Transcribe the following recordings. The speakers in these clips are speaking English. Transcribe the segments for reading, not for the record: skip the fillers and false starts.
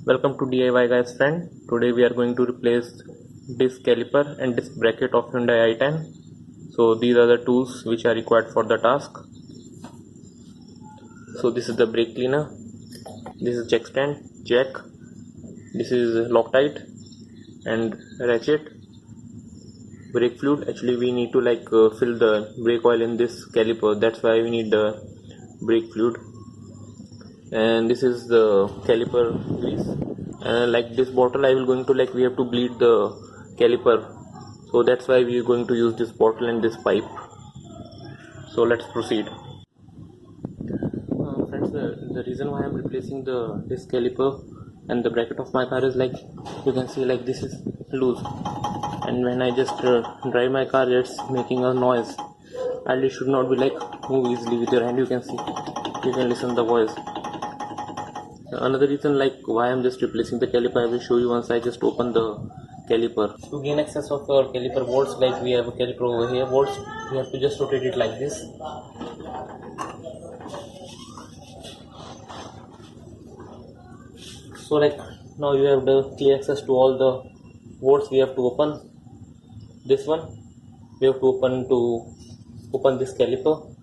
Welcome to DIY Guys friend. Today we are going to replace disc caliper and disc bracket of Hyundai i10. So these are the tools which are required for the task. So this is the brake cleaner, this is jack stand, jack, this is Loctite and ratchet, brake fluid. Actually we need to fill the brake oil in this caliper, that's why we need the brake fluid. And this is the caliper grease, and like this bottle I will going to we have to bleed the caliper, so that's why we are going to use this bottle and this pipe. So let's proceed. Friends, the reason why I'm replacing this caliper and the bracket of my car is you can see this is loose, and when I just drive my car it's making a noise, and it should not be move easily with your hand. You can see, you can listen the voice. Another reason why I'm just replacing the caliper, I will show you once I just open the caliper. To gain access of our caliper bolts, we have a caliper over here bolts, we have to just rotate it like this. So now you have the clear access to all the bolts. We have to open this one, we have to open this caliper,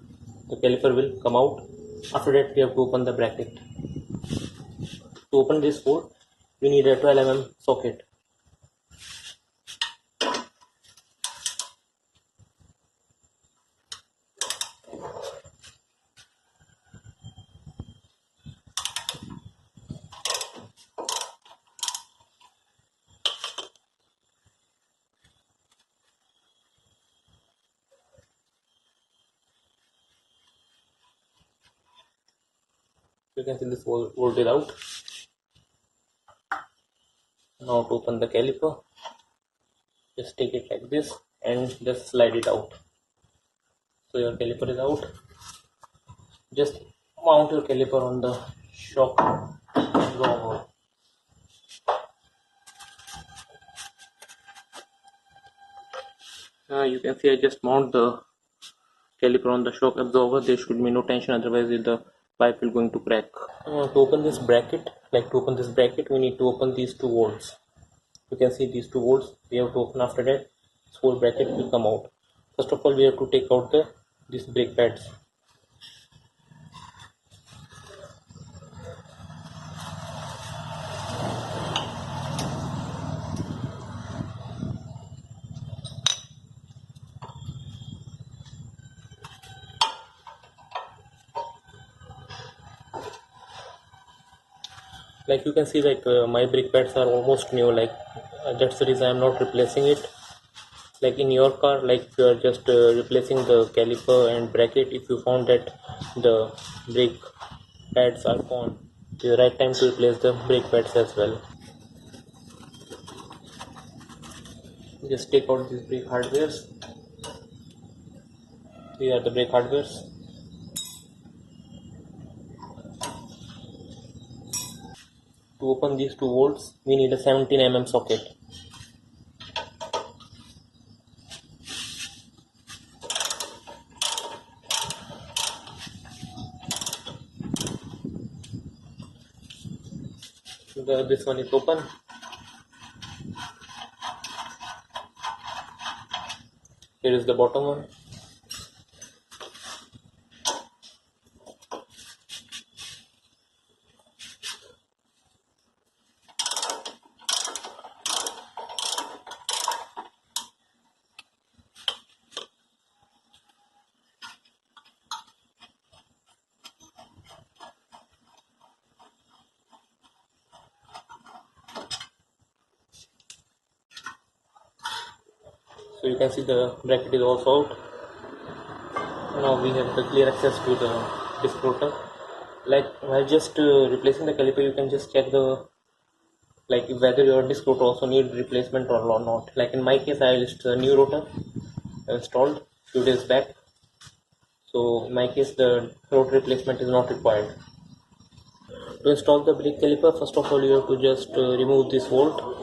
the caliper will come out. After that we have to open the bracket. To open this bolt, we need a 12 mm socket. You can see this bolt is out. Now to open the caliper, just take it like this and just slide it out. So your caliper is out. Just mount your caliper on the shock absorber. You can see I just mount the caliper on the shock absorber. There should be no tension, otherwise the pipe will going to crack. To open this bracket, we need to open these two bolts. You can see these two bolts we have to open. After that this whole bracket will come out. First of all we have to take out these brake pads. You can see my brake pads are almost new, that's the reason I'm not replacing it. In your car, if you are just replacing the caliper and bracket, if you found that the brake pads are gone, it's the right time to replace the brake pads as well. Just take out these brake hardwares. These are the brake hardwares. To open these two bolts, we need a 17 mm socket. This one is open. Here is the bottom one. So you can see the bracket is also out. Now we have the clear access to the disc rotor. While just replacing the caliper, you can just check the whether your disc rotor also need replacement or not. In my case, I just a new rotor installed few days back. So in my case, the rotor replacement is not required. To install the brake caliper, first of all you have to just remove this bolt.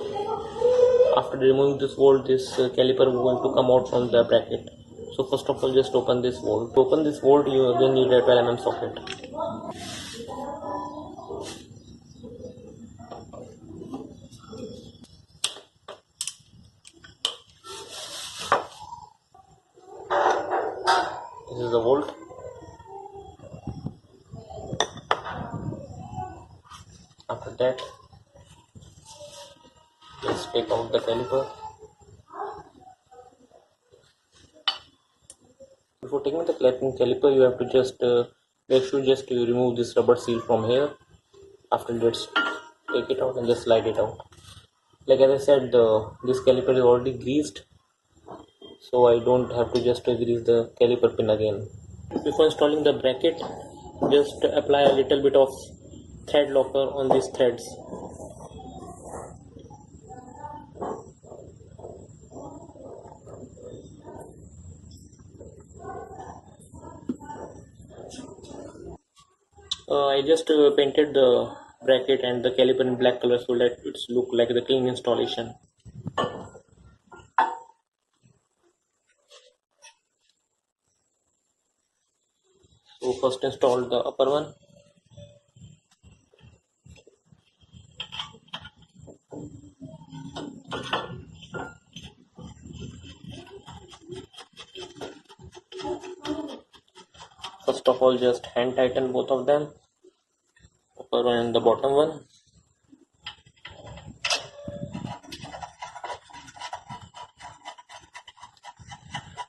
After removing this bolt, this caliper is going to come out from the bracket. So first of all just open this bolt. To open this bolt you again need a 12 mm socket. This is the volt. After that, just take out the caliper. Before taking the caliper, you have to just make sure just to remove this rubber seal from here. After that, take it out and just slide it out. Like as I said, this caliper is already greased, so I don't have to just grease the caliper pin again. Before installing the bracket, just apply a little bit of thread locker on these threads. I just painted the bracket and the caliper in black color so that it look like the clean installation. So first install the upper one. First of all, just hand tighten both of them, upper one and the bottom one.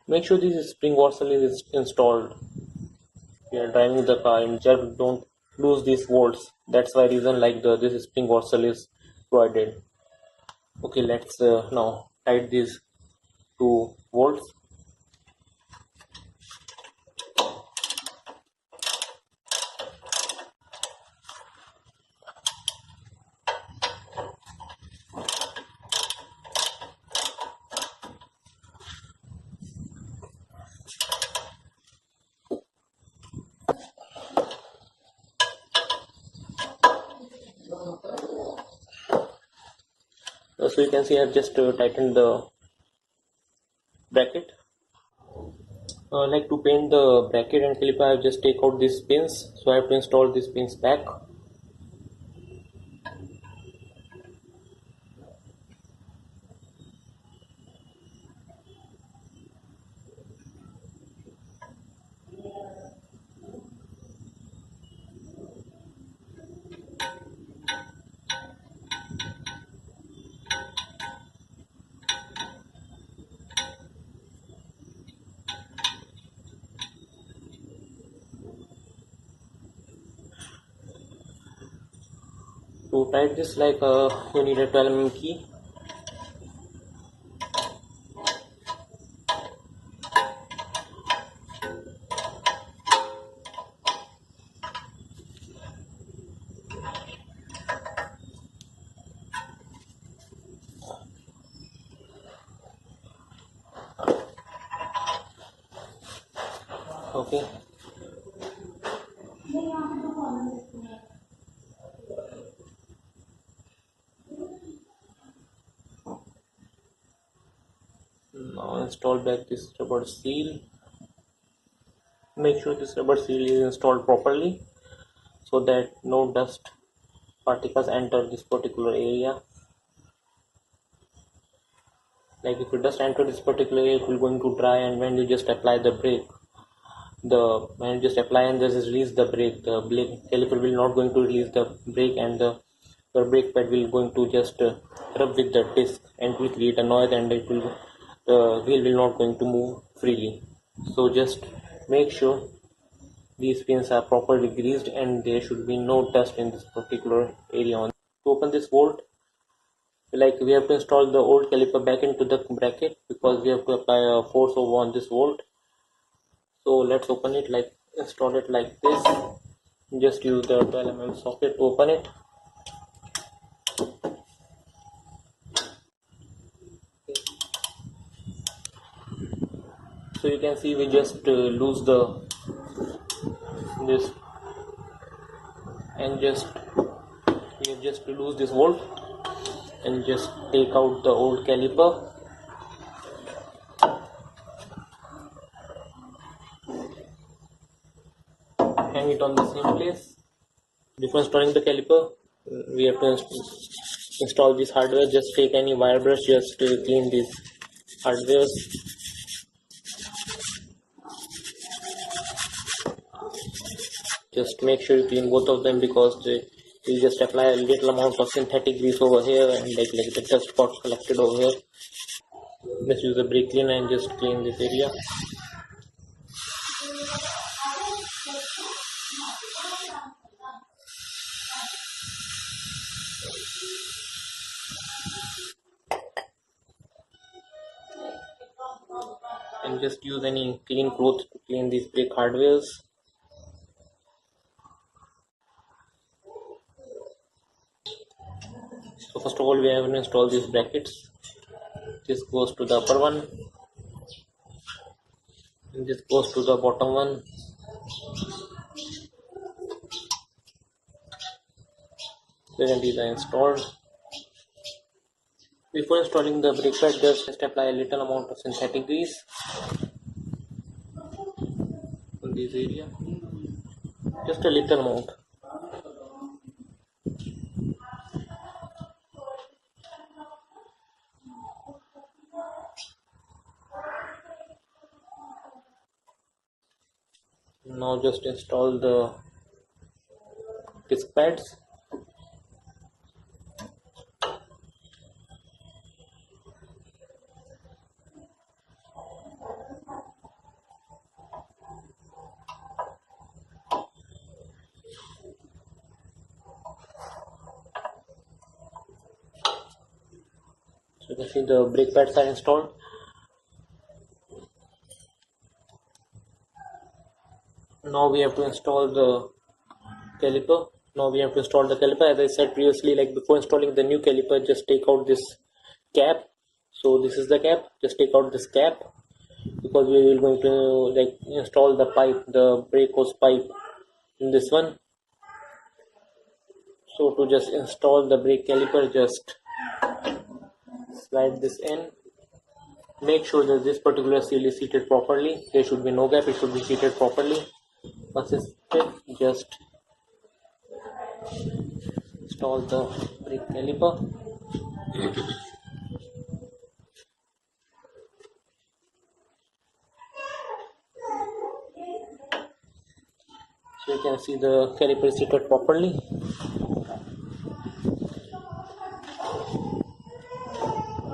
Make sure this spring washer is installed. We are driving the car and just don't lose these volts. That's why reason like this spring washer is provided. Okay, let's now tight these two bolts. So you can see I have just tightened the bracket. Like to paint the bracket and caliper, I have just take out these pins. So I have to install these pins back. To tight this, like you need a 12 mm key. Okay. Now install back this rubber seal. Make sure this rubber seal is installed properly so that no dust particles enter this particular area. Like if it dust enter this particular area, it will going to dry, and when you just apply the brake, when you just apply and just release the brake, the caliper will not going to release the brake, and your brake pad will going to just rub with the disc and it will create a noise, and it will the wheel will not going to move freely. So just make sure these pins are properly greased and there should be no dust in this particular area. To open this bolt, like we have to install the old caliper back into the bracket because we have to apply a force over on this volt. So let's open it, like install it like this. Just use the 12 mm socket to open it. So you can see we just lose this and just we have just to lose this volt and just take out the old caliper. Hang it on the same place. Before installing the caliper, we have to install this hardware. Just take any wire brush just to clean these hardwares. Just make sure you clean both of them, because you just apply a little amount of synthetic grease over here, and like the dust got collected over here. Just use a brake cleaner and just clean this area. And just use any clean cloth to clean these brake hardwares. So first of all, we have to install these brackets. This goes to the upper one, and this goes to the bottom one. Then these are installed. Before installing the brake pad, just apply a little amount of synthetic grease on this area. Just a little amount. Now just install the disc pads. So you can see the brake pads are installed. Now we have to install the caliper. As I said previously, like before installing the new caliper, just take out this cap. So this is the cap. Just take out this cap, because we will going to like install the pipe, the brake hose pipe in this one. So to just install the brake caliper, just slide this in. Make sure that this particular seal is seated properly. There should be no gap. It should be seated properly. Once it's seated, just install the brake caliper. So you can see the caliper is seated properly.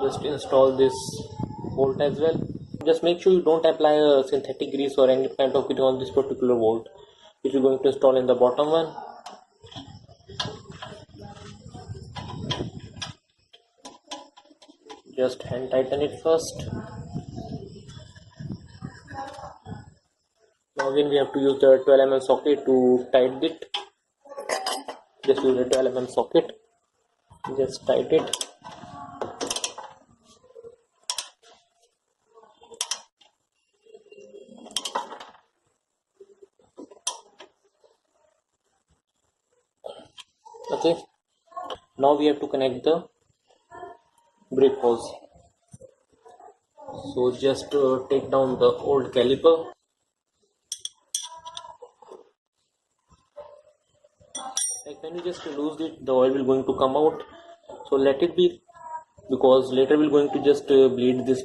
Just install this bolt as well. Just make sure you don't apply a synthetic grease or any kind of grease on this particular bolt, which you're going to install in the bottom one. Just hand tighten it first. Now again we have to use the 12 mm socket to tighten it. Just use a 12 mm socket. Just tighten it. Okay. Now we have to connect the brake hose. So just take down the old caliper. Like when you just lose it, the oil will going to come out. So let it be, because later we're going to just bleed this.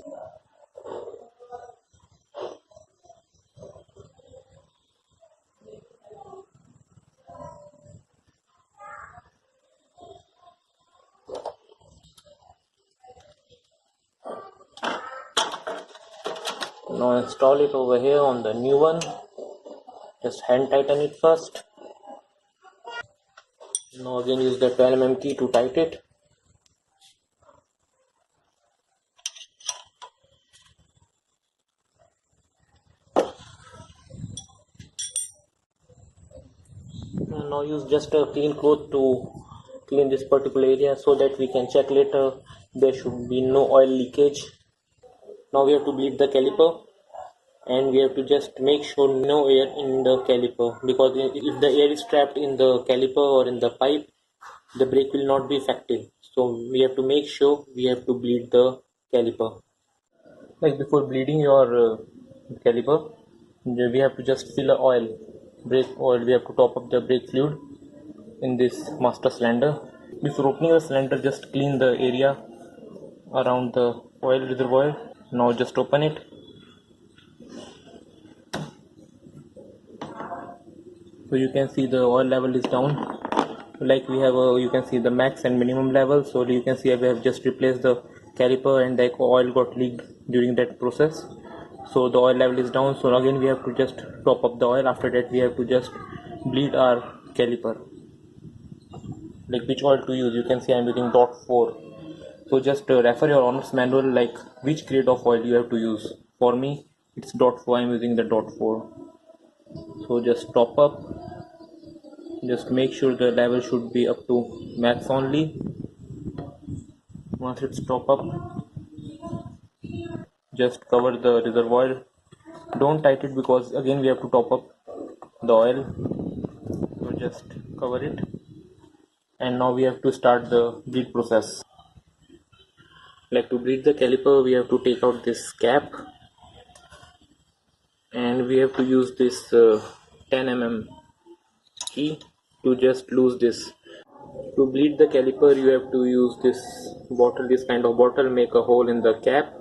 Now install it over here on the new one. Just hand tighten it first. Now again use the 12 mm key to tighten it. And now use just a clean cloth to clean this particular area, so that we can check later there should be no oil leakage. Now we have to bleed the caliper, and we have to just make sure no air in the caliper, because if the air is trapped in the caliper or in the pipe, the brake will not be effective. So we have to make sure we have to bleed the caliper. Like before bleeding your caliper, we have to just fill oil, brake oil. We have to top up the brake fluid in this master cylinder. Before opening the cylinder, just clean the area around the oil reservoir. Now just open it. So you can see the oil level is down. Like we have you can see the max and minimum level. So you can see we have just replaced the caliper and the oil got leaked during that process. So the oil level is down, so again we have to just top up the oil. After that we have to just bleed our caliper. Like which oil to use, you can see I'm using .4. So just refer your owner's manual, like which grade of oil you have to use. For me it's .4, I'm using the .4. So just top up, just make sure the level should be up to max only. Once it's top up, just cover the reservoir. Don't tight it because again we have to top up the oil. So just cover it, and now we have to start the bleed process. Like to bleed the caliper, we have to take out this cap, and we have to use this 10 mm key to just lose this. To bleed the caliper, you have to use this bottle, this kind of bottle, make a hole in the cap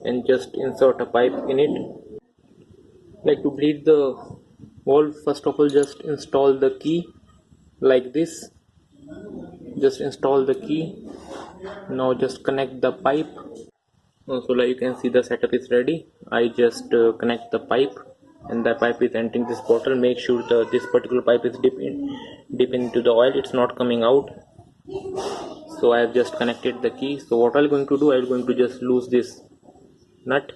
and just insert a pipe in it. Like to bleed the valve, first of all just install the key like this. Just install the key. Now just connect the pipe. So like you can see the setup is ready. I just connect the pipe, and the pipe is entering this bottle. Make sure this particular pipe is dip into the oil, it's not coming out. So I have just connected the key. So what I'm going to do, I'm going to just lose this nut.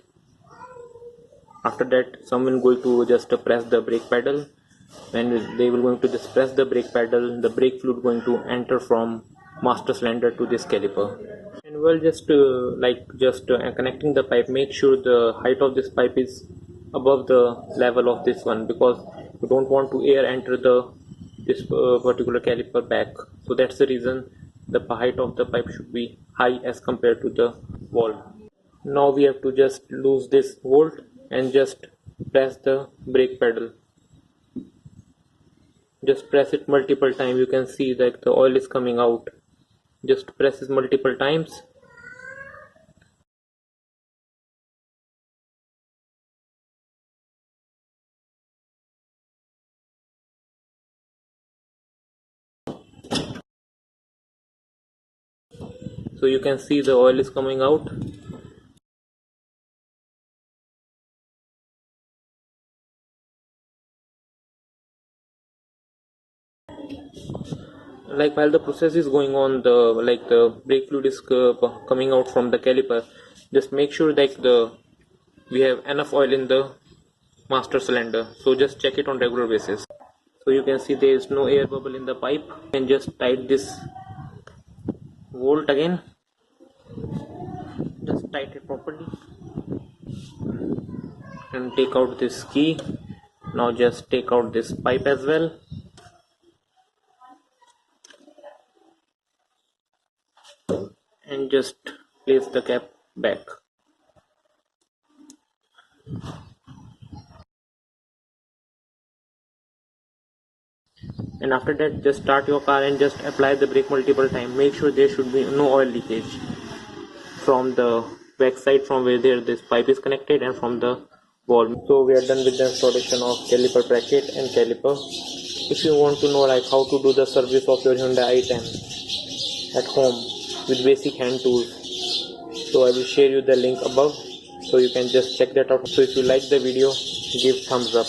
After that someone going to just press the brake pedal. When they will going to just press the brake pedal, the brake fluid going to enter from master cylinder to this caliper. And we'll just connecting the pipe, make sure the height of this pipe is above the level of this one, because you don't want to air enter this particular caliper back. So that's the reason the height of the pipe should be high as compared to the valve. Now we have to just lose this bolt and just press the brake pedal. Just press it multiple times. You can see that the oil is coming out. Just press it multiple times. So you can see the oil is coming out. Like while the process is going on, the brake fluid is coming out from the caliper. Just make sure that we have enough oil in the master cylinder. So just check it on regular basis. So you can see there is no air bubble in the pipe. And just tight this bolt again. Just tight it properly and take out this key. Now just take out this pipe as well. And just place the cap back. And after that just start your car and just apply the brake multiple times. Make sure there should be no oil leakage from the back side, from where this pipe is connected, and from the valve. So we are done with the installation of caliper bracket and caliper. If you want to know like how to do the service of your Hyundai i10 at home with basic hand tools, so I will share you the link above, so you can just check that out. So if you like the video, give thumbs up.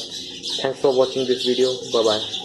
Thanks for watching this video. Bye bye.